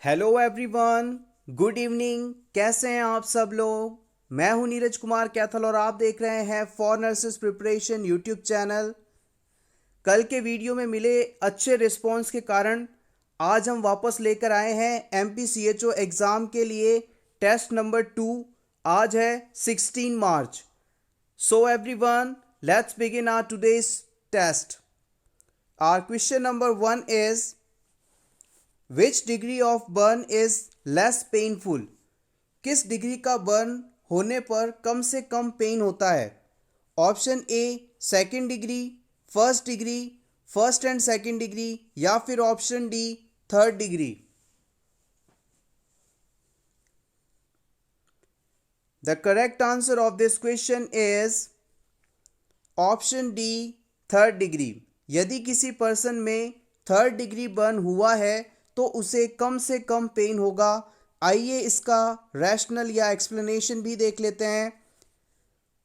Hello everyone, good evening. कैसे हैं आप सब लोग। मैं हूं नीरज कुमार कैथल और आप देख रहे हैं for nurses preparation YouTube channel. कल के वीडियो में मिले अच्छे रिस्पॉन्स के कारण आज हम वापस लेकर आए हैं MPCHO एग्ज़ाम के लिए टेस्ट नंबर 2। आज है 16 मार्च। So everyone, let's begin our today's test. Our question number 1 is which degree of burn is less painful. किस डिग्री का बर्न होने पर कम से कम पेन होता है। Option A second degree, first degree, first and second degree, या फिर option D third degree. The correct answer of this question is option D third degree. यदि किसी पर्सन में थर्ड डिग्री बर्न हुआ है तो उसे कम से कम पेन होगा। आइए इसका रैशनल या एक्सप्लेनेशन भी देख लेते हैं।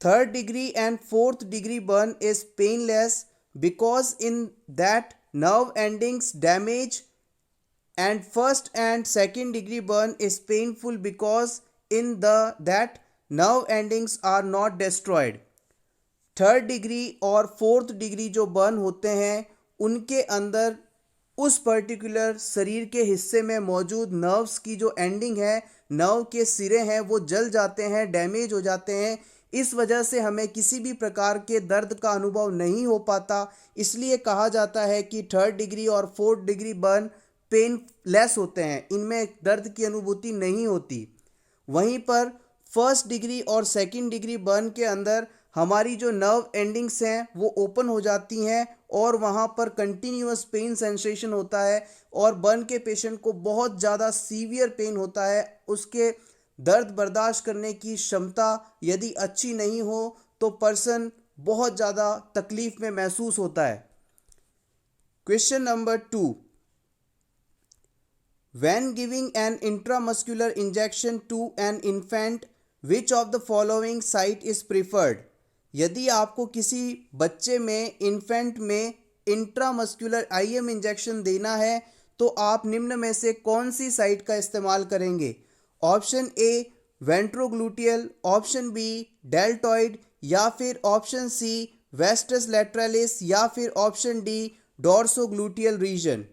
Third degree and fourth degree burn is painless because in that nerve endings damage, and first and second degree burn is painful because in that nerve endings are not destroyed. Third degree और fourth degree जो burn होते हैं उनके अंदर उस particular शरीर के हिस्से में मौजूद नर्व्स की जो एंडिंग है, नर्व के सिरे हैं, वो जल जाते हैं, डैमेज हो जाते हैं। इस वजह से हमें किसी भी प्रकार के दर्द का अनुभव नहीं हो पाता। इसलिए कहा जाता है कि थर्ड डिग्री और fourth degree burn painless होते हैं, इनमें दर्द की अनुभूति नहीं होती। वहीं पर फर्स्ट डिग्री और सेकंड डिग्री बर्न के अंदर हमारी जो नर्व एंडिंग्स हैं वो ओपन हो जाती हैं और वहाँ पर कंटिन्यूअस पेन सेंसेशन होता है और बर्न के पेशेंट को बहुत ज़्यादा सीवियर पेन होता है। उसके दर्द बर्दाश्त करने की क्षमता यदि अच्छी नहीं हो तो पर्सन बहुत ज़्यादा तकलीफ में महसूस होता है। Question number 2, when giving an intramuscular injection to an infant, which of the following site is preferred? यदि आपको किसी बच्चे में, इन्फेंट में इंट्रामस्कुलर IM इंजेक्शन देना है तो आप निम्न में से कौन सी साइट का इस्तेमाल करेंगे। Option A ventrogluteal, option B deltoid, या फिर ऑप्शन सी वेस्टस लैटरलिस, या फिर option D dorsogluteal region.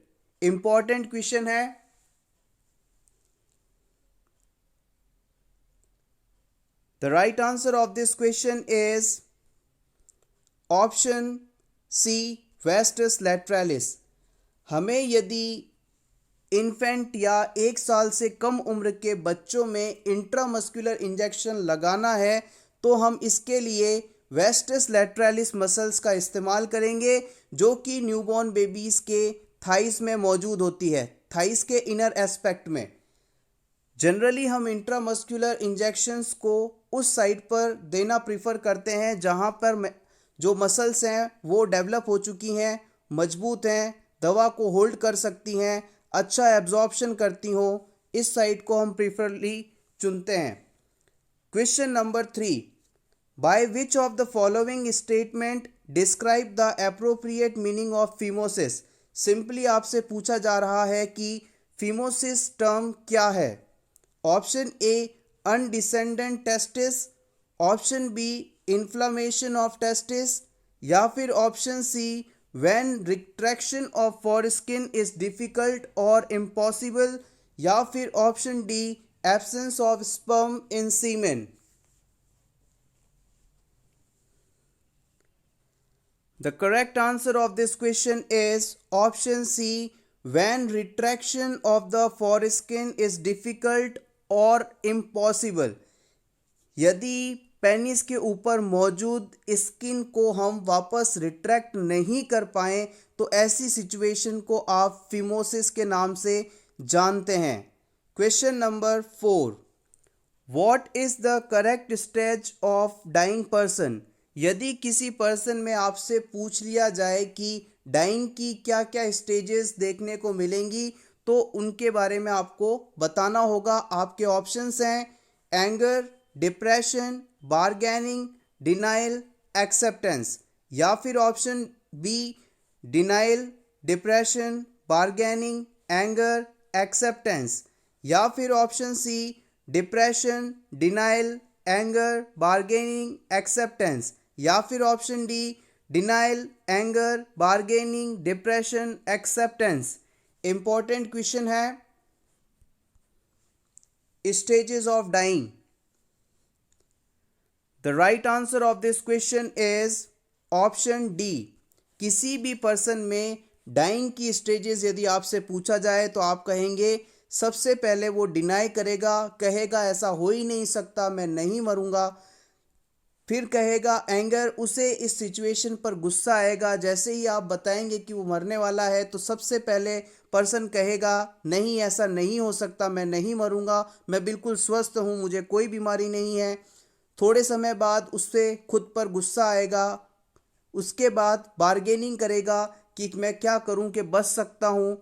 Important question है। The right answer of this question is option C vastus lateralis. हमें यदि इन्फेंट या 1 साल से कम उम्र के बच्चों में इंट्रामस्कुलर इंजेक्शन लगाना है तो हम इसके लिए वेस्टस लैटरलिस मसल्स का इस्तेमाल करेंगे, जो कि न्यूबॉर्न बेबीज़ के थाइस में मौजूद होती है, थाइस के इनर एस्पेक्ट में। जनरली हम इंट्रामस्कुलर इंजेक्शंस को उस साइट पर देना प्रीफर करते हैं जहां पर जो मसल्स हैं वो डेवलप हो चुकी हैं, मजबूत हैं, दवा को होल्ड कर सकती हैं, अच्छा एब्जॉर्प्शन करती हो। इस साइट को हम प्रीफरली चुनते हैं। Question number 3, by which of the following statement describe the appropriate meaning of phimosis. Simply आपसे पूछा जा रहा है कि फीमोसिस टर्म क्या है। Option A undescended testis, option B inflammation of testis, या फिर option C when retraction of foreskin is difficult or impossible, या फिर option D absence of sperm in semen. The correct answer of this question is option C, when retraction of the foreskin is difficult or impossible। यदि penis के ऊपर मौजूद skin को हम वापस retract नहीं कर पाएँ तो ऐसी सिचुएशन को आप फीमोसिस के नाम से जानते हैं। Question number 4, what is the correct stage of dying person. यदि किसी पर्सन में आपसे पूछ लिया जाए कि डाइंग की क्या क्या स्टेजेस देखने को मिलेंगी तो उनके बारे में आपको बताना होगा। आपके ऑप्शंस हैं anger, depression, bargaining, denial, acceptance, या फिर option B denial, depression, bargaining, anger, acceptance. या फिर option C depression, denial, anger, bargaining, acceptance, या फिर option D denial, anger, bargaining, depression, acceptance. Important question है। Stages of dying. The right answer of this question is option D. किसी भी person में dying की stages यदि आपसे पूछा जाए तो आप कहेंगे सबसे पहले वो डिनाई करेगा, कहेगा ऐसा हो ही नहीं सकता, मैं नहीं मरूंगा। फिर कहेगा एंगर, उसे इस सिचुएशन पर गुस्सा आएगा। जैसे ही आप बताएंगे कि वो मरने वाला है तो सबसे पहले पर्सन कहेगा नहीं, ऐसा नहीं हो सकता, मैं नहीं मरूंगा, मैं बिल्कुल स्वस्थ हूँ, मुझे कोई बीमारी नहीं है। थोड़े समय बाद उससे खुद पर गुस्सा आएगा। उसके बाद बार्गेनिंग करेगा कि मैं क्या करूं कि बच सकता हूं।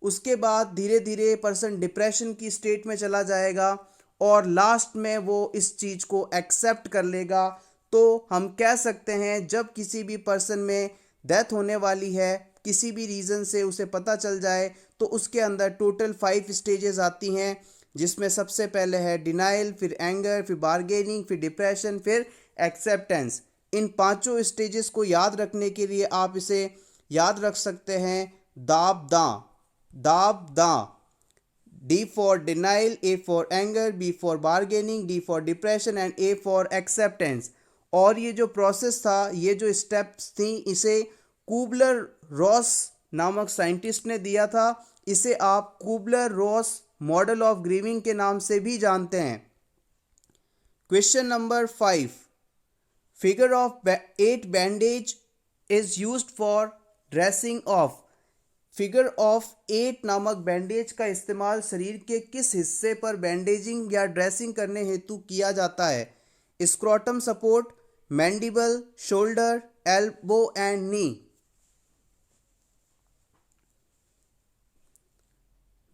उसके बाद धीरे धीरे पर्सन डिप्रेशन की स्टेट में चला जाएगा और लास्ट में वो इस चीज़ को एक्सेप्ट कर लेगा। तो हम कह सकते हैं जब किसी भी पर्सन में डेथ होने वाली है, किसी भी रीज़न से उसे पता चल जाए, तो उसके अंदर टोटल 5 स्टेजेस आती हैं, जिसमें सबसे पहले है डिनाइल, फिर एंगर, फिर बार्गेनिंग, फिर डिप्रेशन, फिर एक्सेप्टेंस। इन पांचों स्टेजेस को याद रखने के लिए आप इसे याद रख सकते हैं दाब दां। D for denial, A for anger, B for bargaining, D for depression and A for acceptance। और ये जो प्रोसेस था, ये जो स्टेप्स थी, इसे कुबलर रॉस नामक साइंटिस्ट ने दिया था। इसे आप Kübler Ross model of grieving के नाम से भी जानते हैं। Question number 5। Figure of 8 bandage is used for dressing of. Figure of 8 नामक बैंडेज का इस्तेमाल शरीर के किस हिस्से पर बैंडेजिंग या ड्रेसिंग करने हेतु किया जाता है? Scrotum support, mandible, shoulder, elbow and knee.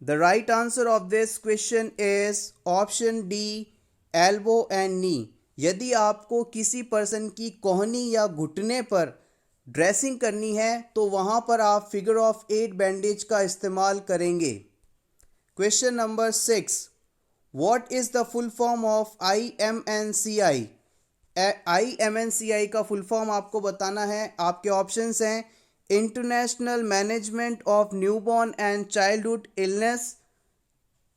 The right answer of this question is option D, elbow and नी। यदि आपको किसी पर्सन की कोहनी या घुटने पर ड्रेसिंग करनी है तो वहां पर आप फिगर ऑफ 8 बैंडेज का इस्तेमाल करेंगे। Question number 6। What is the full form of IMNCI? IMNCI का फुल फॉर्म आपको बताना है। आपके ऑप्शंस हैं international management of newborn and childhood illness,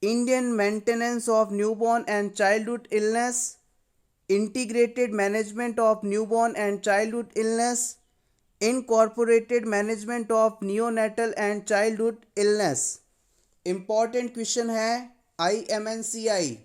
Indian maintenance of newborn and childhood illness, integrated management of newborn and childhood illness, incorporated management of neonatal and childhood illness. Important question है IMNCI।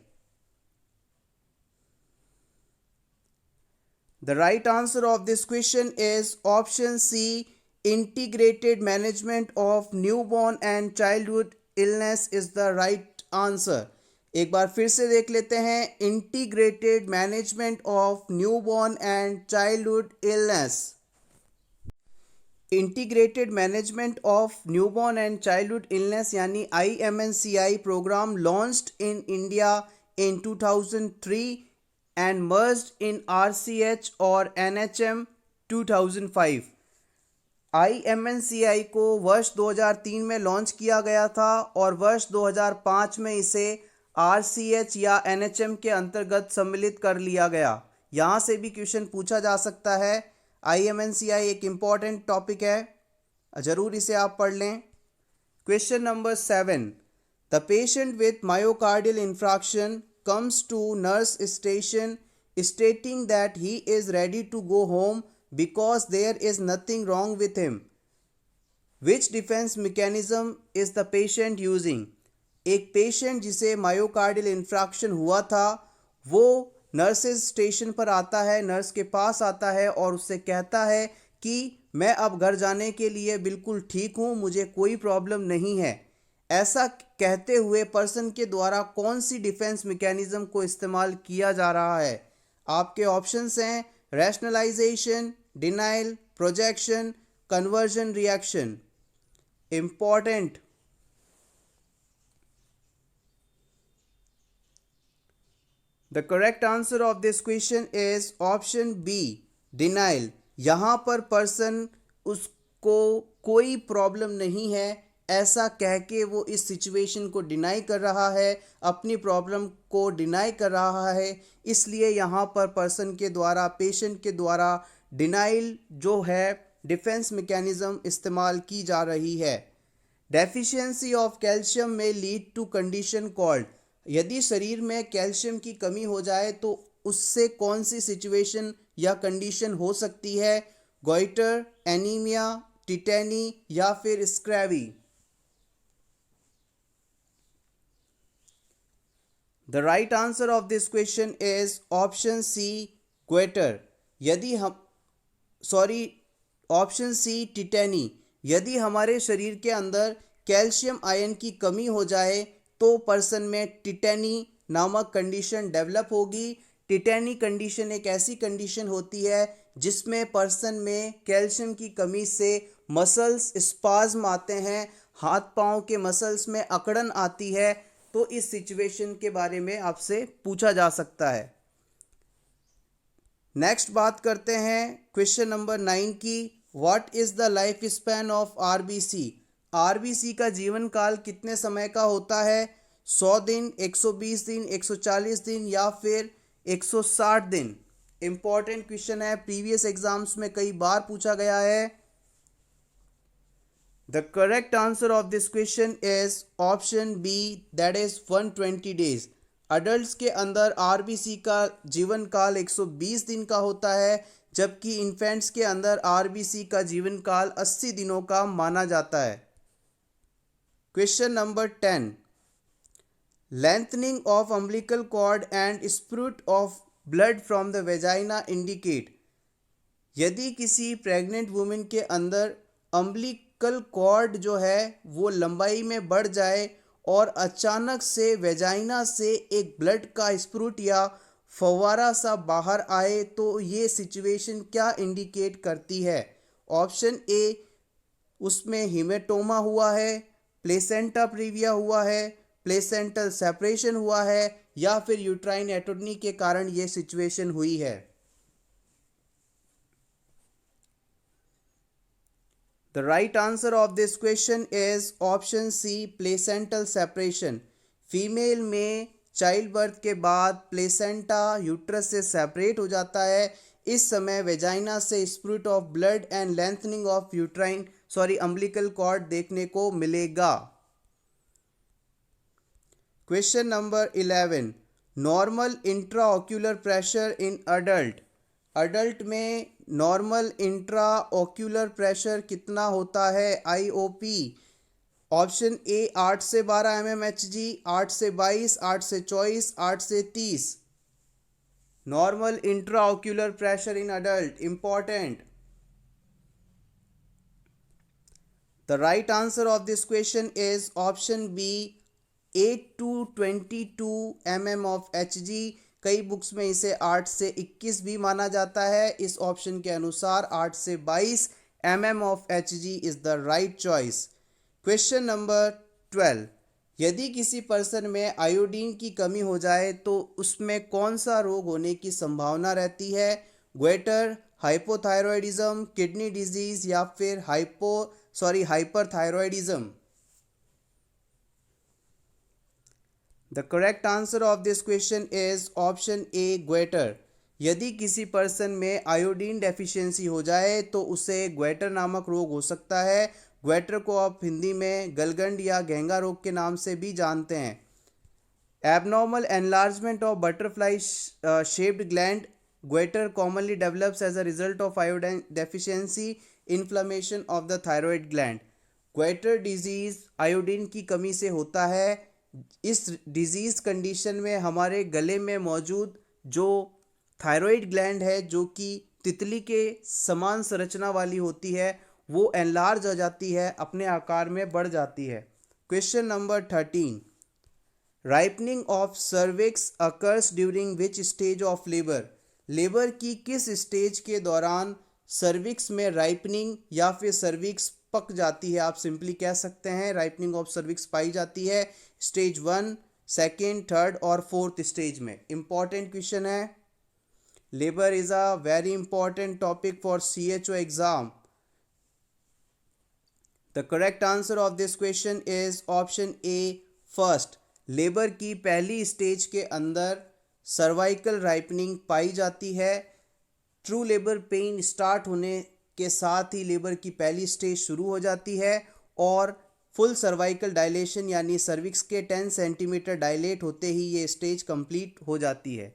The right answer of this question is option C, integrated management of newborn and childhood illness is the right answer. एक बार फिर से देख लेते हैं, integrated management of newborn and childhood illness. Integrated management of newborn and childhood illness यानी IMNCI program launched in India in 2003 and merged in RCH और NHM 2005। IMNCI को वर्ष 2003 में लॉन्च किया गया था और वर्ष 2005 में इसे RCH या NHM के अंतर्गत सम्मिलित कर लिया गया। यहाँ से भी क्वेश्चन पूछा जा सकता है। IMNCI एक इम्पॉर्टेंट टॉपिक है, ज़रूर इसे आप पढ़ लें। Question number 7। The patient with myocardial infarction comes to nurse station stating that he is ready to go home because there is nothing wrong with him. Which defence mechanism is the patient using? एक patient जिसे myocardial infarction हुआ था, वो nurses station पर आता है, nurse के पास आता है और उससे कहता है कि मैं अब घर जाने के लिए बिल्कुल ठीक हूँ, मुझे कोई प्रॉब्लम नहीं है। ऐसा कहते हुए पर्सन के द्वारा कौन सी डिफेंस मैकेनिज्म को इस्तेमाल किया जा रहा है? आपके ऑप्शंस हैं rationalization, denial, projection, conversion reaction. Important. The correct answer of this question is option B, denial. यहाँ पर पर्सन उसको कोई प्रॉब्लम नहीं है, ऐसा कह के वो इस सिचुएशन को डिनाई कर रहा है, अपनी प्रॉब्लम को डिनाई कर रहा है, इसलिए यहाँ पर पर्सन के द्वारा, पेशेंट के द्वारा डिनाइल जो है डिफेंस मैकेनिज्म इस्तेमाल की जा रही है। डेफिशिएंसी ऑफ कैल्शियम में लीड टू कंडीशन कॉल्ड, यदि शरीर में कैल्शियम की कमी हो जाए तो उससे कौन सी सिचुएशन या कंडीशन हो सकती है? गोइटर, एनीमिया, टिटेनी या फिर scurvy. The right answer of this question is option C, goitre. यदि हम ऑप्शन सी, टिटेनी। यदि हमारे शरीर के अंदर कैल्शियम आयन की कमी हो जाए तो पर्सन में टिटेनी नामक कंडीशन डेवलप होगी। टिटेनी कंडीशन एक ऐसी कंडीशन होती है जिसमें पर्सन में कैल्शियम की कमी से मसल्स स्पाज्म आते हैं, हाथ पांव के मसल्स में अकड़न आती है। तो इस सिचुएशन के बारे में आपसे पूछा जा सकता है। नेक्स्ट बात करते हैं क्वेश्चन नंबर 9 की। What is the life span of RBC? RBC का जीवन काल कितने समय का होता है? 100 दिन, 120 दिन, 140 दिन या फिर 160 दिन। इंपॉर्टेंट क्वेश्चन है, प्रीवियस एग्जाम्स में कई बार पूछा गया है। The correct answer of this question is option B, that is 120 days. Adults के अंदर आरबीसी का जीवन काल 120 दिन का होता है, जबकि इन्फेंट्स के अंदर आरबीसी का जीवन काल 80 दिनों का माना जाता है। Question number 10, lengthening of umbilical cord and spurt of blood from the vagina indicate. यदि किसी प्रेग्नेंट वुमेन के अंदर अम्बिलिकल कॉर्ड जो है वो लंबाई में बढ़ जाए और अचानक से वेजाइना से एक ब्लड का स्प्रूट या फव्वारा सा बाहर आए तो ये सिचुएशन क्या इंडिकेट करती है? ऑप्शन ए, उसमें हिमेटोमा हुआ है, प्लेसेंटा प्रीविया हुआ है, प्लेसेंटल सेपरेशन हुआ है या फिर यूट्राइन एटोटनी के कारण ये सिचुएशन हुई है। The right answer of this question is option C, placental separation. Female में चाइल्ड बर्थ के बाद प्लेसेंटा यूट्रस से सेपरेट हो जाता है। इस समय वेजाइना से spurt of blood and lengthening of umbilical cord देखने को मिलेगा। Question number 11, normal intraocular pressure in adult. Adult में नॉर्मल इंट्राओक्यूलर प्रेशर कितना होता है? आईओपी। ऑप्शन ए 8 से 12 mmHg, 8 से 22, 8 से 24, 8 से 30। Normal intraocular pressure in adult, important. The right answer of this question is option B, 8 to 22 mm of Hg। कई books में इसे 8 से 21 भी माना जाता है। इस ऑप्शन के अनुसार 8 से 22 mm of Hg is the right choice. Question number 12, यदि किसी पर्सन में आयोडीन की कमी हो जाए तो उसमें कौन सा रोग होने की संभावना रहती है? ग्वेटर, हाइपोथायरॉयडिज्म, किडनी डिजीज या फिर hyperthyroidism. The correct answer of this question is option A, goitre. यदि किसी पर्सन में आयोडीन डेफिशिएंसी हो जाए तो उसे ग्वेटर नामक रोग हो सकता है। ग्वेटर को आप हिंदी में गलगंड या घेंगा रोग के नाम से भी जानते हैं। Abnormal enlargement of butterfly shaped gland goitre commonly develops as a result of iodine deficiency, inflammation of the thyroid gland. Goitre disease iodine की कमी से होता है। इस डिजीज कंडीशन में हमारे गले में मौजूद जो थायराइड ग्लैंड है, जो कि तितली के समान संरचना वाली होती है, वो एनलार्ज हो जाती है, अपने आकार में बढ़ जाती है। Question number 13, ripening of cervix occurs during which stage of labour. Labour की किस स्टेज के दौरान सर्विक्स में राइपनिंग या फिर सर्विक्स पक जाती है? आप सिंपली कह सकते हैं राइपनिंग ऑफ सर्विक्स पाई जाती है। स्टेज 1, सेकेंड, थर्ड और फोर्थ स्टेज में। इंपॉर्टेंट क्वेश्चन है। Labour is a very important topic for CHO exam. The correct answer of this question is option A first. Labour की पहली स्टेज के अंदर cervical ripening पाई जाती है। ट्रू लेबर पेन स्टार्ट होने के साथ ही लेबर की पहली स्टेज शुरू हो जाती है और फुल सर्वाइकल डायलेशन यानी सर्विक्स के 10 सेंटीमीटर डायलेट होते ही ये स्टेज कंप्लीट हो जाती है।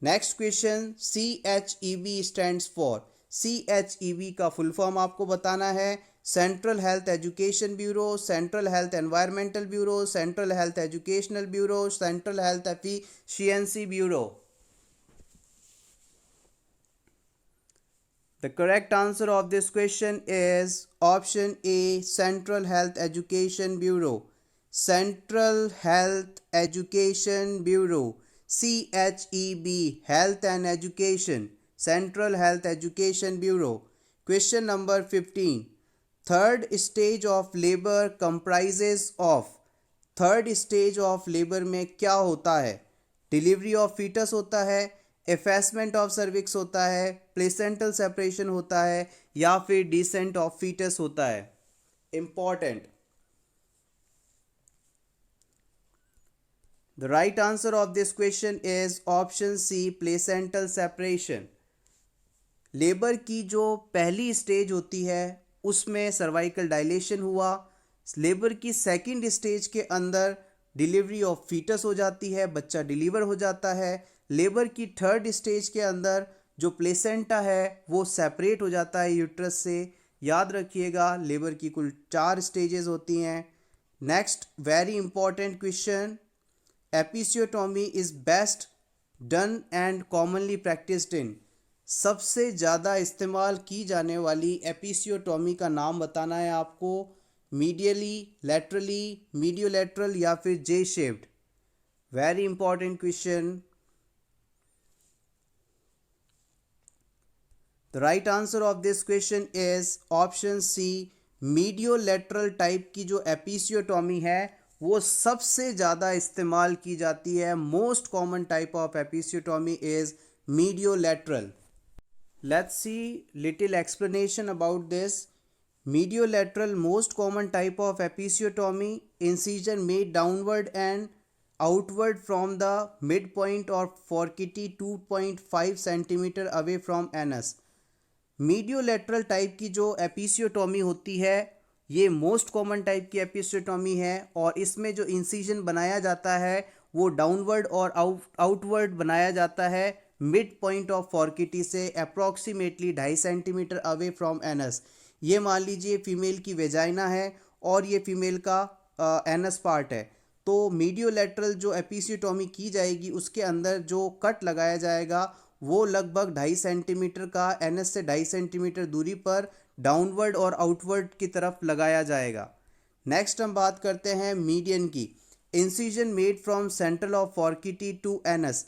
Next question, CHEB stands for. CHEB का फुल फॉर्म आपको बताना है। Central health education bureau, central health environmental bureau, central health educational bureau, central health efficiency bureau. The correct answer of this question is option A, Central Health Education Bureau. Central Health Education Bureau, CHEB, Health and Education, Central Health Education Bureau. Question number 15. Third stage of labor comprises of. Third stage of labor में क्या होता है? Delivery of fetus होता है, एफेसमेंट of cervix होता है, placental separation होता है या फिर डिसेंट ऑफ फीटस होता है। Important. The right answer of this question is option C, placental separation. Labour की जो पहली स्टेज होती है उसमें सर्वाइकल डायलेशन हुआ। लेबर की सेकंड स्टेज के अंदर डिलीवरी ऑफ फीटस हो जाती है, बच्चा डिलीवर हो जाता है। लेबर की थर्ड स्टेज के अंदर जो प्लेसेंटा है वो सेपरेट हो जाता है यूट्रस से। याद रखिएगा लेबर की कुल 4 स्टेजेस होती हैं। Next very important question, episiotomy is best done and commonly practised in. सबसे ज़्यादा इस्तेमाल की जाने वाली एपिसियोटोमी का नाम बताना है आपको। मीडियली, लेटरली, मीडियोलेटरल या फिर J shaped. Very important question. The right answer of this question is option C, mediolateral type की जो एपिसियोटोमी है वो सबसे ज़्यादा इस्तेमाल की जाती है। Most common type of episiotomy is mediolateral. Let's see little explanation about this. Mediolateral, most common type of episiotomy, incision made downward and outward from the midpoint or forkity 2.5 cm away from anus. Mediolateral type की जो episiotomy होती है ये most common type की episiotomy है और इसमें जो इंसिजन बनाया जाता है वो डाउनवर्ड और आउटवर्ड बनाया जाता है मिड पॉइंट ऑफ फॉर्किटी से approximately 2.5 centimetre away from anus. ये मान लीजिए फीमेल की वेजाइना है और ये फीमेल का एनस पार्ट है। तो मीडियोलेटरल जो एपिसियोटोमी की जाएगी उसके अंदर जो कट लगाया जाएगा वो लगभग 2.5 सेंटीमीटर का एनस से 2.5 सेंटीमीटर दूरी पर डाउनवर्ड और आउटवर्ड की तरफ लगाया जाएगा। नेक्स्ट हम बात करते हैं मीडियन की। Incision made from central of fourchette to anus.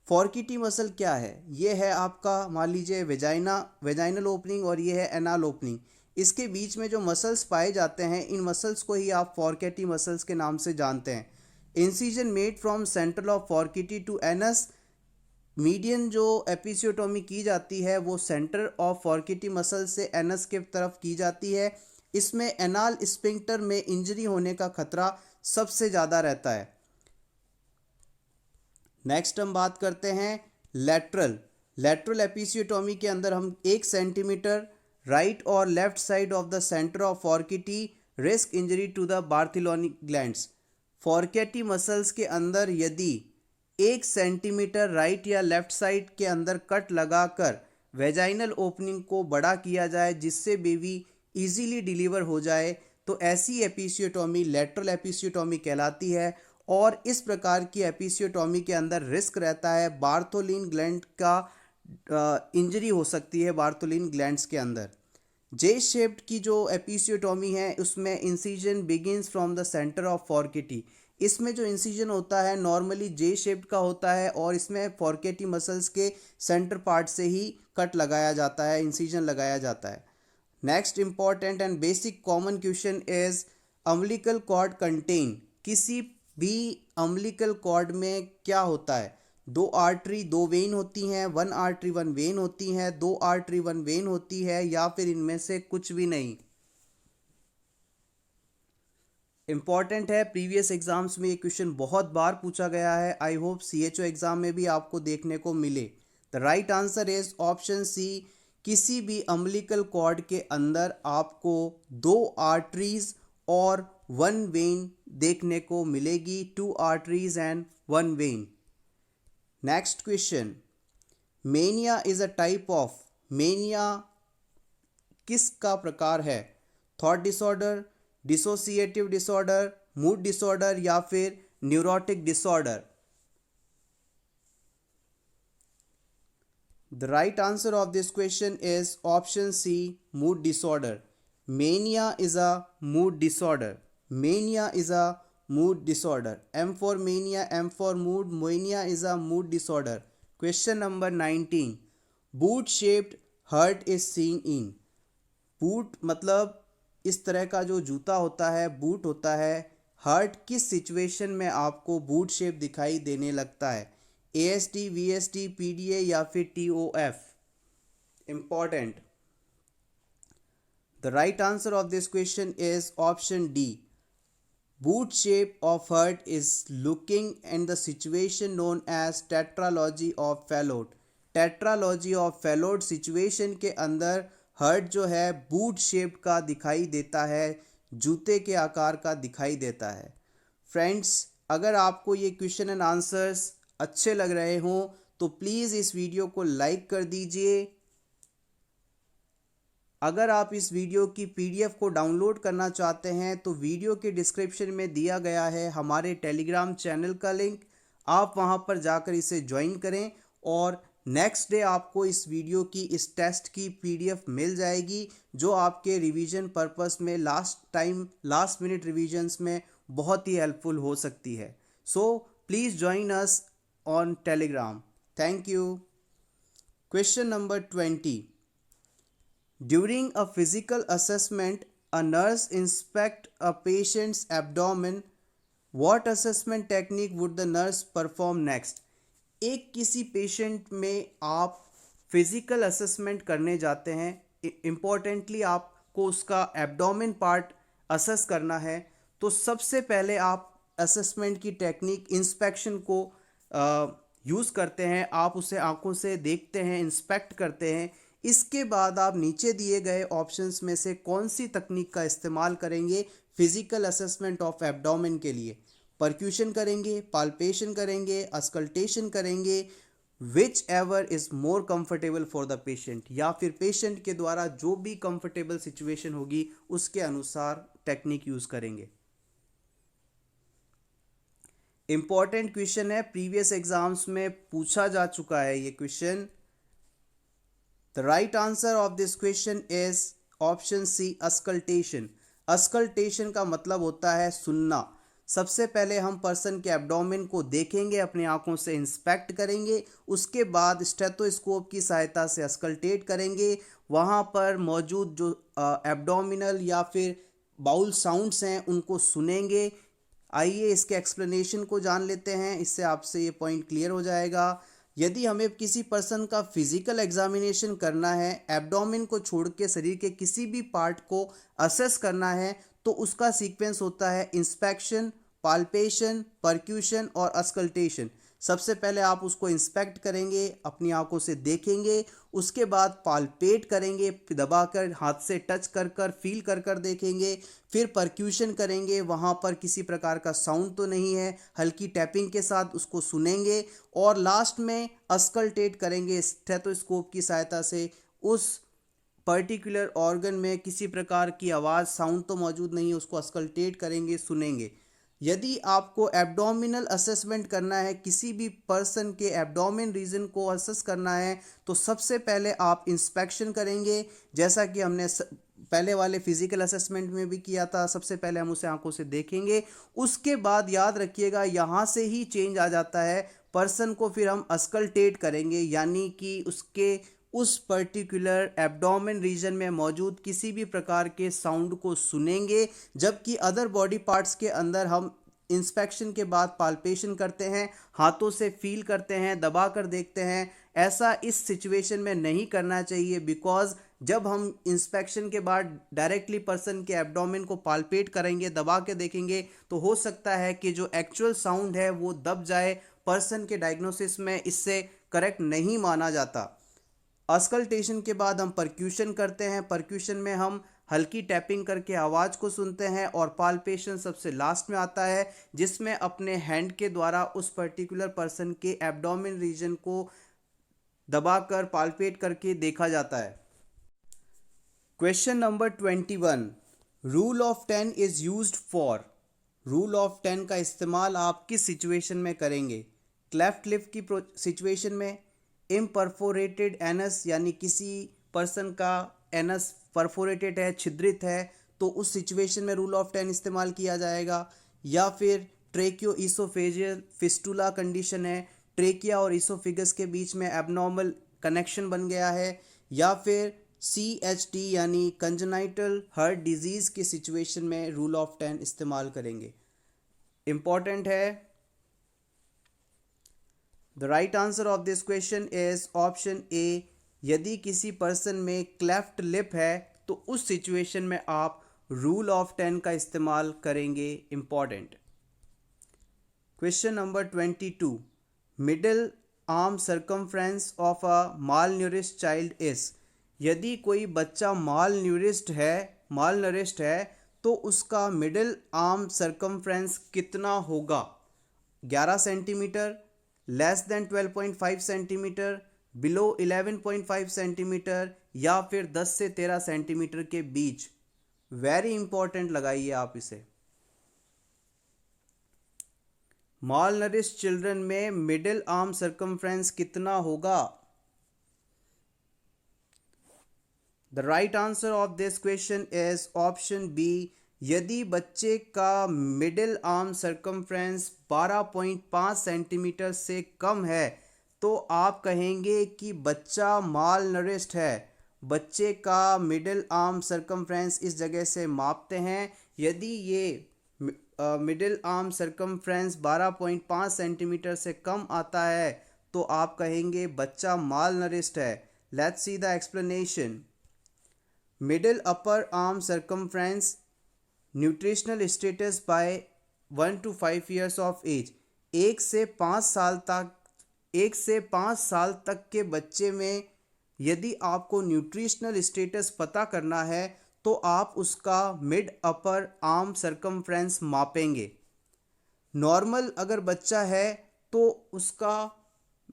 Fourchette muscle क्या है? ये है आपका मान लीजिए वेजाइनल ओपनिंग और ये है एनाल ओपनिंग। इसके बीच में जो मसल्स पाए जाते हैं इन मसल्स को ही आप फॉर्किटी मसल्स के नाम से जानते हैं। Incision made from central of fourchette to anus. Median जो एपिसियोटोमी की जाती है वो सेंटर ऑफ फॉर्किटी मसल से एनस के तरफ की जाती है। इसमें एनाल स्फिंक्टर में इंजरी होने का खतरा सबसे ज़्यादा रहता है। नेक्स्ट हम बात करते हैं लेटरल एपिसियोटोमी के अंदर हम 1 सेंटीमीटर राइट और left side of the centre of fourchette risk injury to the Bartholini glands. Fourchette muscles के अंदर यदि 1 सेंटीमीटर राइट या लेफ्ट साइड के अंदर कट लगाकर वेजाइनल ओपनिंग को बड़ा किया जाए जिससे बेबी इजीली डिलीवर हो जाए तो ऐसी एपिसियोटोमी लेटरल एपिसियोटोमी कहलाती है। और इस प्रकार की एपिसियोटोमी के अंदर रिस्क रहता है बार्थोलिन ग्लैंड का इंजरी हो सकती है बार्थोलिन ग्लैंड्स के अंदर। जे शेप्ड की जो एपिसियोटोमी है उसमें incision begins from the centre of fourchette. इसमें जो इंसिजन होता है नॉर्मली जे शेप्ड का होता है और इसमें फॉर्किटी मसल्स के सेंटर पार्ट से ही कट लगाया जाता है, इंसिजन लगाया जाता है। Next important and basic common question is umbilical cord contain. किसी भी अम्बिलिकल कॉर्ड में क्या होता है? 2 आर्टरी 2 वेन होती हैं, 1 आर्टरी 1 वेन होती हैं, 2 आर्टरी 1 वेन होती है या फिर इनमें से कुछ भी नहीं? इम्पॉर्टेंट है, प्रीवियस एग्जाम्स में ये क्वेश्चन बहुत बार पूछा गया है। आई होप CHO एग्जाम में भी आपको देखने को मिले। The right answer is option C. किसी भी अम्बिलिकल कॉर्ड के अंदर आपको 2 आर्टरीज और 1 वेन देखने को मिलेगी, 2 arteries and 1 vein. Next question, mania is a type of, mania किसका प्रकार है? Thought disorder, dissociative disorder, mood disorder या फिर neurotic disorder? The right answer of this question is option C, mood disorder. Mania is a mood disorder. Mania is a mood disorder. M for mania, M for mood, mania is a mood disorder. Question number 19. Boot shaped hurt is seen in. Boot मतलब इस तरह का जो जूता होता है, boot होता है। हर्ट किस सिचुएशन में आपको बूट शेप दिखाई देने लगता है? ASD, VSD, PDA या फिर TOF? Important. The right answer of this question is option D. Boot shape of hurt is looking in the situation known as tetralogy of Fallot. Tetralogy of Fallot situation के अंदर hurt जो है boot shape का दिखाई देता है, जूते के आकार का दिखाई देता है। फ्रेंड्स, अगर आपको ये क्वेश्चन एंड आंसर्स अच्छे लग रहे हों तो प्लीज़ इस वीडियो को लाइक कर दीजिए। अगर आप इस वीडियो की PDF को डाउनलोड करना चाहते हैं तो वीडियो के डिस्क्रिप्शन में दिया गया है हमारे टेलीग्राम चैनल का लिंक, आप वहां पर जाकर इसे ज्वाइन करें और नेक्स्ट डे आपको इस वीडियो की, इस टेस्ट की PDF मिल जाएगी जो आपके रिवीजन पर्पस में लास्ट मिनट रिवीजन्स में बहुत ही हेल्पफुल हो सकती है। So please join us on Telegram. Thank you. Question number 20. During a physical assessment, a nurse inspects a patient's abdomen. What assessment technique would the nurse perform next? एक किसी patient में आप physical assessment करने जाते हैं, importantly आपको उसका abdomen part assess करना है, तो सबसे पहले आप असेसमेंट की टेक्निक इंस्पेक्शन को यूज़ करते हैं। आप उसे आंखों से देखते हैं, इंस्पेक्ट करते हैं। इसके बाद आप नीचे दिए गए ऑप्शंस में से कौन सी तकनीक का इस्तेमाल करेंगे फिजिकल असेसमेंट ऑफ एब्डोमेन के लिए? परक्यूशन करेंगे, पाल्पेशन करेंगे, अस्कल्टेशन करेंगे, which ever is more comfortable for the patient, या फिर पेशेंट के द्वारा जो भी कंफर्टेबल सिचुएशन होगी उसके अनुसार टेक्निक यूज करेंगे। इंपॉर्टेंट क्वेश्चन है, प्रीवियस एग्जाम्स में पूछा जा चुका है ये question. The right answer of this question is option C, auscultation. Auscultation का मतलब होता है सुनना। सबसे पहले हम पर्सन के एब्डोमेन को देखेंगे, अपनी आंखों से इंस्पेक्ट करेंगे, उसके बाद स्टेथोस्कोप की सहायता से अस्कल्टेट करेंगे। वहाँ पर मौजूद जो एब्डोमिनल या फिर बाउल साउंड्स हैं उनको सुनेंगे। आइए इसके एक्सप्लेनेशन को जान लेते हैं, इससे आपसे ये पॉइंट क्लियर हो जाएगा। यदि हमें किसी पर्सन का फिजिकल एग्जामिनेशन करना है, एब्डोमेन को छोड़ के शरीर के किसी भी पार्ट को असेस करना है, तो उसका सीक्वेंस होता है इंस्पेक्शन, पाल्पेशन, परक्यूशन और अस्कल्टेशन। सबसे पहले आप उसको इंस्पेक्ट करेंगे, अपनी आंखों से देखेंगे, उसके बाद पाल्पेट करेंगे, दबाकर हाथ से टच कर कर फील कर कर देखेंगे, फिर परक्यूशन करेंगे, वहाँ पर किसी प्रकार का साउंड तो नहीं है, हल्की टैपिंग के साथ उसको सुनेंगे, और लास्ट में अस्कल्टेट करेंगे स्टेथोस्कोप की सहायता से। उस पर्टिकुलर ऑर्गन में किसी प्रकार की आवाज़, साउंड तो मौजूद नहीं है, उसको अस्कल्टेट करेंगे, सुनेंगे। यदि आपको एब्डोमिनल असेसमेंट करना है, किसी भी पर्सन के एब्डोमेन रीजन को असेस करना है, तो सबसे पहले आप इंस्पेक्शन करेंगे, जैसा कि हमने पहले वाले फिजिकल असेसमेंट में भी किया था। सबसे पहले हम उसे आंखों से देखेंगे, उसके बाद याद रखिएगा यहाँ से ही चेंज आ जाता है, पर्सन को फिर हम अस्कल्टेट करेंगे, यानी कि उसके उस पर्टिकुलर एब्डोमेन रीजन में मौजूद किसी भी प्रकार के साउंड को सुनेंगे। जबकि अदर बॉडी पार्ट्स के अंदर हम इंस्पेक्शन के बाद पाल्पेशन करते हैं, हाथों से फील करते हैं, दबा कर देखते हैं। ऐसा इस सिचुएशन में नहीं करना चाहिए, बिकॉज जब हम इंस्पेक्शन के बाद डायरेक्टली पर्सन के एब्डोमेन को पाल्पेट करेंगे, दबा के देखेंगे, तो हो सकता है कि जो एक्चुअल साउंड है वो दब जाए, पर्सन के डायग्नोसिस में इससे करेक्ट नहीं माना जाता। अस्कल्टेशन के बाद हम परक्यूशन करते हैं। परक्यूशन में हम हल्की टैपिंग करके आवाज़ को सुनते हैं, और पाल्पेशन सबसे लास्ट में आता है, जिसमें अपने हैंड के द्वारा उस पर्टिकुलर पर्सन के एब्डोमेन रीजन को दबाकर पाल्पेट करके देखा जाता है। Question number 21, rule of 10 is used for. Rule of 10 का इस्तेमाल आप किस सिचुएशन में करेंगे? क्लेफ्ट लिप की सिचुएशन में, इम्परफोरेटेड एनस यानी किसी पर्सन का एनस परफोरेटेड है, छिद्रित है, तो उस सिचुएशन में रूल ऑफ 10 इस्तेमाल किया जाएगा, या फिर ट्रेकियो ईसोफेजियल फिस्टुला कंडीशन है, ट्रेकिया और ईसोफिगस के बीच में एबनॉर्मल कनेक्शन बन गया है, या फिर CHD यानी कंजेनाइटल हार्ट डिजीज़ की सिचुएशन में रूल ऑफ 10 इस्तेमाल करेंगे। इम्पॉर्टेंट है। The right answer of this question is option ए। यदि किसी पर्सन में क्लेफ्ट लिप है तो उस सिचुएशन में आप रूल ऑफ 10 का इस्तेमाल करेंगे। Important. Question number 22, middle arm circumference of a malnourished child is. यदि कोई बच्चा माल नरिश्ड है तो उसका मिडिल आर्म सर्कमफ्रेंस कितना होगा? 11 centimetre, less than 12.5 centimetre, below 11.5 centimetre, या फिर 10 से 13 सेंटीमीटर के बीच? वेरी इंपॉर्टेंट लगाइए आप इसे। माल नरिश्ड चिल्ड्रन में मिडिल आर्म सर्कमफ्रेंस कितना होगा? The right answer of this question is option B. यदि बच्चे का मिडिल आर्म सर्कमफ्रेंस 12.5 सेंटीमीटर से कम है तो आप कहेंगे कि बच्चा माल नरिश्ड है। बच्चे का मिडिल आर्म सर्कमफ्रेंस इस जगह से मापते हैं। यदि ये मिडिल आर्म सर्कमफ्रेंस 12.5 सेंटीमीटर से कम आता है तो आप कहेंगे बच्चा माल नरिश्ड है। Let's see the explanation. Middle upper arm circumference nutritional status by 1 to 5 years of age. 1 से 5 साल तक के बच्चे में यदि आपको न्यूट्रिशनल स्टेटस पता करना है तो आप उसका मिड अपर आर्म सर्कमफ्रेंस मापेंगे। नॉर्मल अगर बच्चा है तो उसका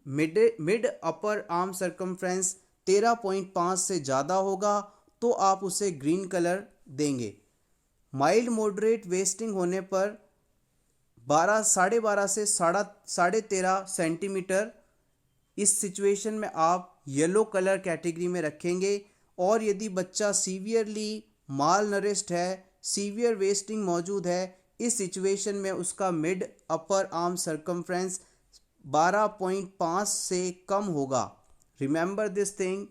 मिड अपर आर्म सर्कमफ्रेंस 13.5 से ज़्यादा होगा तो आप उसे ग्रीन कलर देंगे। माइल्ड मॉडरेट वेस्टिंग होने पर 12.5 से 13.5 सेंटीमीटर, इस सिचुएशन में आप येलो कलर कैटेगरी में रखेंगे। और यदि बच्चा सीवियरली माल नरिश्ड है, सीवियर वेस्टिंग मौजूद है, इस सिचुएशन में उसका मिड अपर आर्म सर्कमफ्रेंस 12.5 से कम होगा। Remember this thing,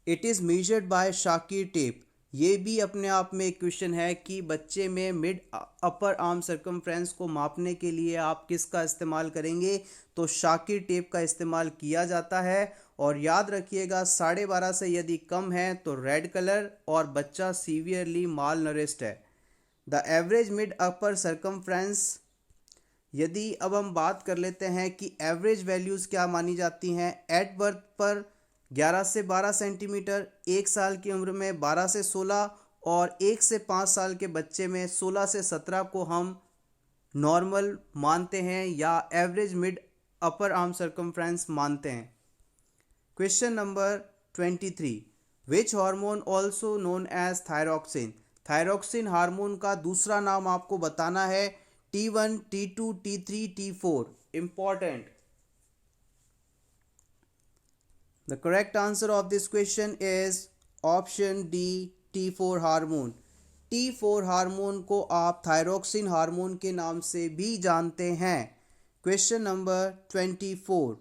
it is measured by Shakir tape. ये भी अपने आप में एक क्वेश्चन है कि बच्चे में मिड अपर आर्म सर्कमफ्रेंस को मापने के लिए आप किसका इस्तेमाल करेंगे? तो शाकिर टेप का इस्तेमाल किया जाता है। और याद रखिएगा 12.5 से यदि कम है तो रेड कलर और बच्चा सीवियरली माल नरिश्ड है। The average mid upper circumference, यदि अब हम बात कर लेते हैं कि एवरेज वैल्यूज़ क्या मानी जाती हैं। एट बर्थ पर 11 से 12 सेंटीमीटर, 1 साल की उम्र में 12 से 16, और 1 से 5 साल के बच्चे में 16 से 17 को हम नॉर्मल मानते हैं या average mid upper arm circumference मानते हैं। Question number 23, which hormone also known as thyroxine. Thyroxine hormone का दूसरा नाम आपको बताना है। T1, T2, T3, T4। Important. The correct answer of this question is option D, T4 hormone. T4 hormone को आप थायरॉक्सिन हार्मोन के नाम से भी जानते हैं। Question number 24,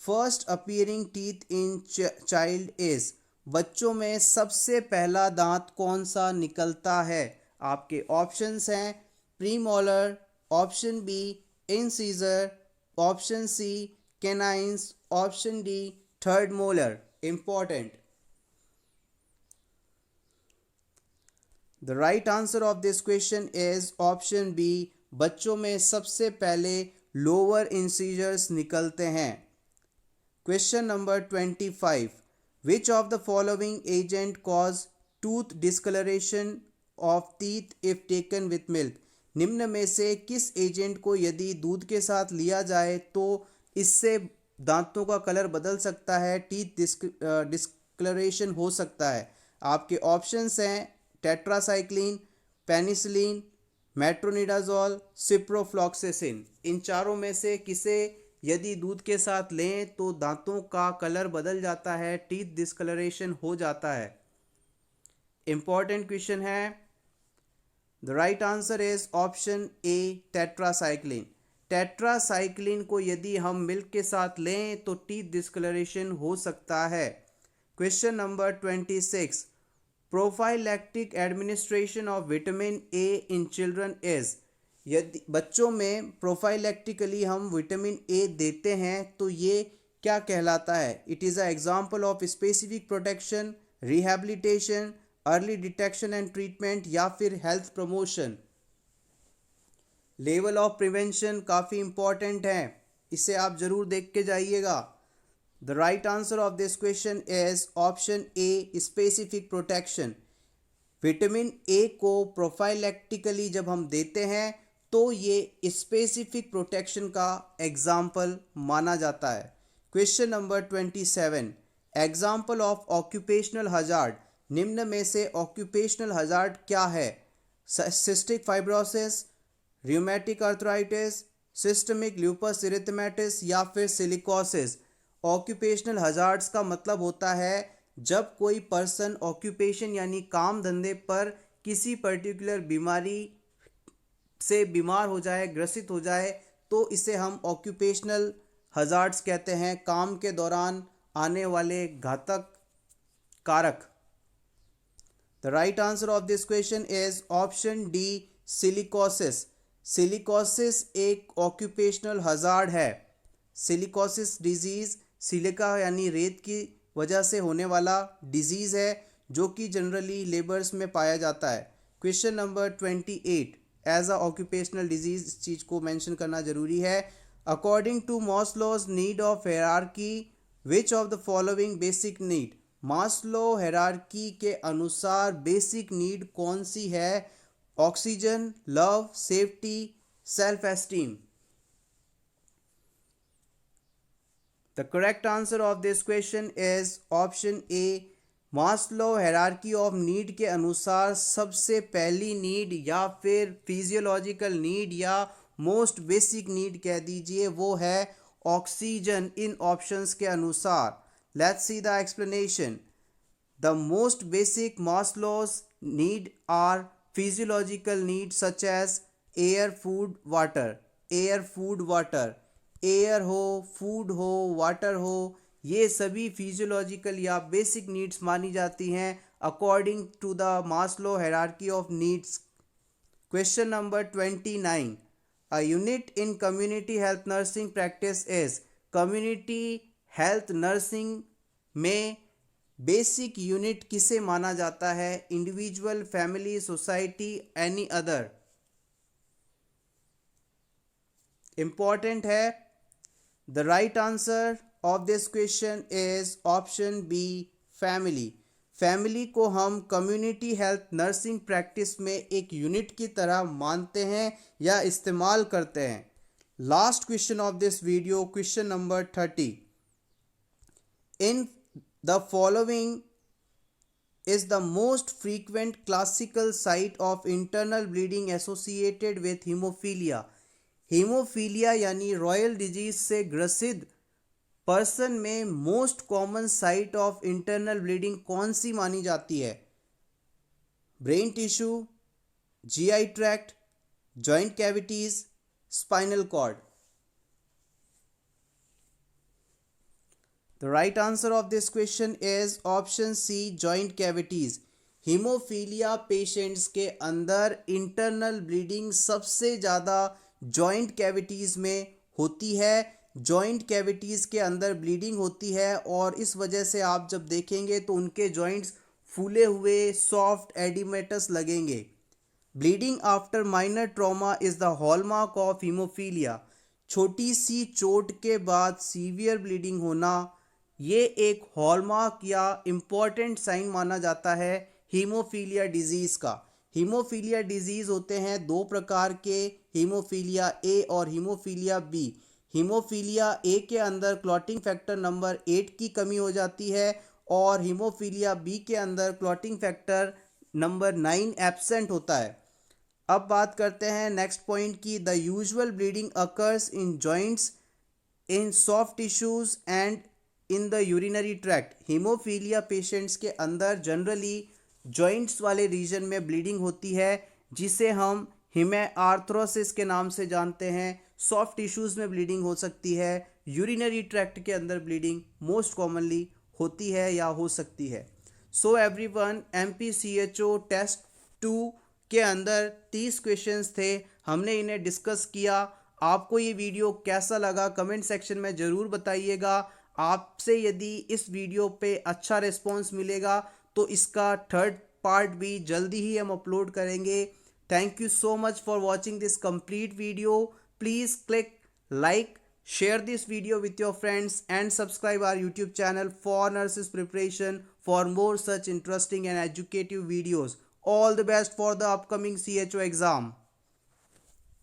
first appearing teeth in child is. बच्चों में सबसे पहला दांत कौन सा निकलता है? आपके ऑप्शंस हैं premolar, option B incisor, option C canines, option D third molar. Important. The right answer of this question is option B, बच्चों में सबसे पहले लोअर इंसीजर्स निकलते हैं। Question number 25, which of the following agent cause tooth discolouration of teeth if taken with milk? निम्न में से किस एजेंट को यदि दूध के साथ लिया जाए तो इससे दांतों का कलर बदल सकता है, टीथ डिस्कलरेशन हो सकता है? आपके ऑप्शंस हैं टेट्रासाइक्लिन, पेनिसिलिन, मेट्रोनिडाजोल, सिप्रोफ्लॉक्सासिन। इन चारों में से किसे यदि दूध के साथ लें तो दांतों का कलर बदल जाता है, टीथ डिस्कलरेशन हो जाता है? इंपॉर्टेंट क्वेश्चन है। The right answer is option A, tetracycline. Tetracycline को यदि हम मिल्क के साथ लें तो टीथ डिस्कलरेशन हो सकता है। Question number 26, prophylactic administration of vitamin A in children is? यदि बच्चों में प्रोफाइलैक्टिकली हम विटामिन ए देते हैं तो ये क्या कहलाता है? It is a example of specific protection, rehabilitation, early detection and treatment या फिर health promotion. Level of prevention काफ़ी इंपॉर्टेंट है, इसे आप जरूर देख के जाइएगा। The right answer of this question is option A, specific protection. Vitamin A को प्रोफाइलैक्टिकली जब हम देते हैं तो ये स्पेसिफिक प्रोटेक्शन का एग्जाम्पल माना जाता है। Question number 27, example of occupational hazard. निम्न में से ऑक्यूपेशनल हजार्ड क्या है? Cystic fibrosis, rheumatic arthritis, systemic lupus erythematosus या फिर सिलिकोसिस। ऑक्यूपेशनल हजार्ड्स का मतलब होता है जब कोई पर्सन ऑक्यूपेशन यानी काम धंधे पर किसी पर्टिकुलर बीमारी से बीमार हो जाए, ग्रसित हो जाए, तो इसे हम ऑक्यूपेशनल हजार्ड्स कहते हैं, काम के दौरान आने वाले घातक कारक। The right answer of this question is option D, silicosis. Silicosis एक ऑक्यूपेशनल हजार्ड है। सिलिकोसिस डिजीज, सिलिका यानी रेत की वजह से होने वाला डिजीज़ है जो कि जनरली लेबर्स में पाया जाता है। Question number 28, as a occupational disease, इस चीज़ को मेंशन करना जरूरी है। According to Maslow's need of hierarchy, which of the following basic need? Maslow hierarchy के अनुसार बेसिक नीड कौन सी है? Oxygen, love, safety, self esteem. The correct answer of this question is option A, Maslow hierarchy of need के अनुसार सबसे पहली need या फिर फिजियोलॉजिकल नीड या मोस्ट बेसिक नीड कह दीजिए वो है ऑक्सीजन इन ऑप्शंस के अनुसार। Let's see the explanation. The most basic Maslow's need are physiological need such as air, food, water. Air, food, water. Air हो, फूड हो, वाटर हो, ये सभी फिजियोलॉजिकल या बेसिक नीड्स मानी जाती हैं according to the Maslow hierarchy of needs. Question number 29, a unit in community health nursing practice is? Community health nursing में बेसिक यूनिट किसे माना जाता है? Individual, family, society, any other? Important है। The right answer of this question is option B, family. Family को हम community health nursing practice में एक यूनिट की तरह मानते हैं या इस्तेमाल करते हैं। Last question of this video, question number 30, in the following is the most frequent classical site of internal bleeding associated with hemophilia? Haemophilia यानी रॉयल डिजीज से ग्रसित पर्सन में most common site of internal bleeding कौन सी मानी जाती है? Brain tissue, GI tract, joint cavities, spinal cord. The right answer of this question is option C, joint cavities. Haemophilia patients के अंदर इंटरनल ब्लीडिंग सबसे ज़्यादा जॉइंट कैविटीज़ में होती है। जॉइंट कैविटीज़ के अंदर ब्लीडिंग होती है और इस वजह से आप जब देखेंगे तो उनके जॉइंट्स फूले हुए सॉफ्ट एडिमेटस लगेंगे। Bleeding after minor trauma is the hallmark of haemophilia. छोटी सी चोट के बाद सीवियर ब्लीडिंग होना ये एक हॉलमार्क या इम्पॉर्टेंट साइन माना जाता है हीमोफीलिया डिजीज़ का। हीमोफीलिया डिजीज़ होते हैं दो प्रकार के, हीमोफीलिया ए और हीमोफीलिया बी। हीमोफीलिया ए के अंदर क्लॉटिंग फैक्टर नंबर 8 की कमी हो जाती है और हीमोफीलिया बी के अंदर क्लॉटिंग फैक्टर नंबर 9 एब्सेंट होता है। अब बात करते हैं नेक्स्ट पॉइंट की। The usual bleeding occurs in joints, in soft tissues and in the urinary tract. Haemophilia patients के अंदर जनरली जॉइंट्स वाले रीजन में ब्लीडिंग होती है जिसे हम हीमेआर्थ्रोसिस के नाम से जानते हैं। सॉफ्ट टिश्यूज में ब्लीडिंग हो सकती है। यूरिनरी ट्रैक्ट के अंदर ब्लीडिंग मोस्ट कॉमनली होती है या हो सकती है। सो एवरीवन, MPCHO टेस्ट 2 के अंदर 30 क्वेश्चंस थे, हमने इन्हें डिस्कस किया। आपको ये वीडियो कैसा लगा कमेंट सेक्शन में ज़रूर बताइएगा। आपसे यदि इस वीडियो पे अच्छा रिस्पॉन्स मिलेगा तो इसका थर्ड पार्ट भी जल्दी ही हम अपलोड करेंगे। Thank you so much for watching this complete video. Please click like, share this video with your friends and subscribe our YouTube channel for nurses preparation for more such interesting and educative videos. All the best for the upcoming CHO exam.